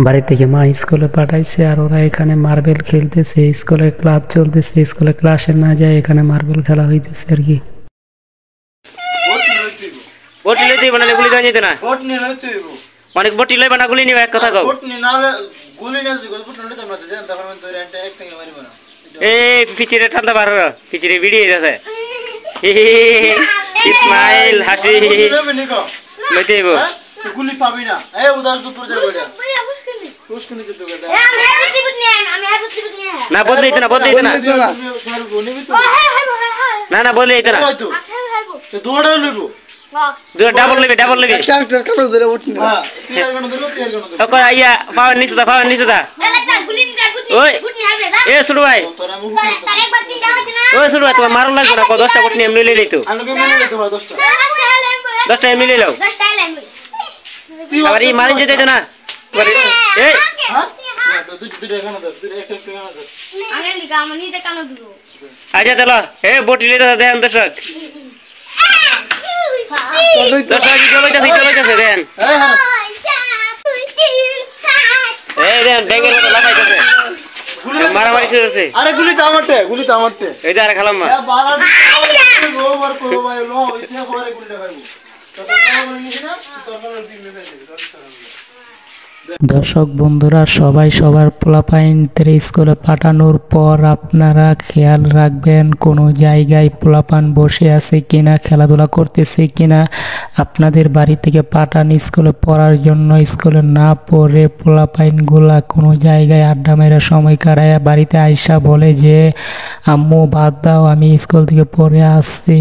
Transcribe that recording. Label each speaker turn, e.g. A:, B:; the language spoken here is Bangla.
A: বাড়ি থেকে মা স্কুলে পাঠাইছে আর ওরা এখানে মার্বেল খেলতেছে। স্কুলে ক্লাস চলতেছে, স্কুলে ক্লাসে না যায় এখানে মার্বেল খেলা হইতেছে আর কি।
B: বটি লইতে বানা গুলি দাও যেতে না বট নি লইতে হইব অনেক বটি লই বানা গুলি নিবা এক কথা কও বট নি না গুলি না বট লইতে তোমরা জান তারপর আমি তোরে একটা এক টাকা মারিব না এই পিচিরে ঠান্ডা বার পিচিরে ভিডিও আছে ইসমাইল হাসি লইতে হইব গুলি পাবি না এই উদার দুপুর যাবে এটা পুষ্কনি যেতে গেল আমি হাবুতি বুত নিয়ে আমি হাবুতি বুত নিয়ে না বদলাইতে না বদলাইতে না না না বদলাইতে না তো দৌড়া লইব দুটো ডাবল লেবে ট্রাক্টর কাটো ধরে উঠনি হ্যাঁ টিয়ার গণ ধরো ওকে আইয়া পাওয়ার নিচে দা ওই এ শুরু ভাই ওই শুরু ভাই তোমার মারণ লাগবে না 10টা কোটি এমনি লই লইতো আনুকে মিলে লইতো 10টা এমনি লই লাও আবার এই মারিন যেতে না এই হ্যাঁ দুটো এখানে ধর দুটো একটা এখানে ধর আগে লিখা আমি নিতে কানো দিব আচ্ছা চলো এ বটি লইতে দেন দর্শক দর্শক চলে দেন এই দেন বেঙ্গল তো লাগাইতেছে মারামারি শুরু হচ্ছে আরে গুলি তো আমারতে এই যে আরে খালাম মা গোবর কো ভাই লো এসে করে গুলিটা খাইবো তো তোমরা বলে নিছি না তোমরা দিন নেবে
A: দর্শক বন্ধুরা সবাই সবার পোলাপাইনদের স্কুলে পাঠানোর পর আপনারা খেয়াল রাখবেন কোনো জায়গায় পোলাপান বসে আছে কিনা, খেলাধুলা করতেছে কিনা। আপনাদের বাড়ি থেকে পাঠান স্কুলে পড়ার জন্য, স্কুলে না পড়ে পোলাপাইনগুলা কোনো জায়গায় আড্ডা মেরে সময় কাটায় বাড়িতে আইসা বলে যে আম্মু ভাত দাও আমি স্কুল থেকে পড়ে আসছি।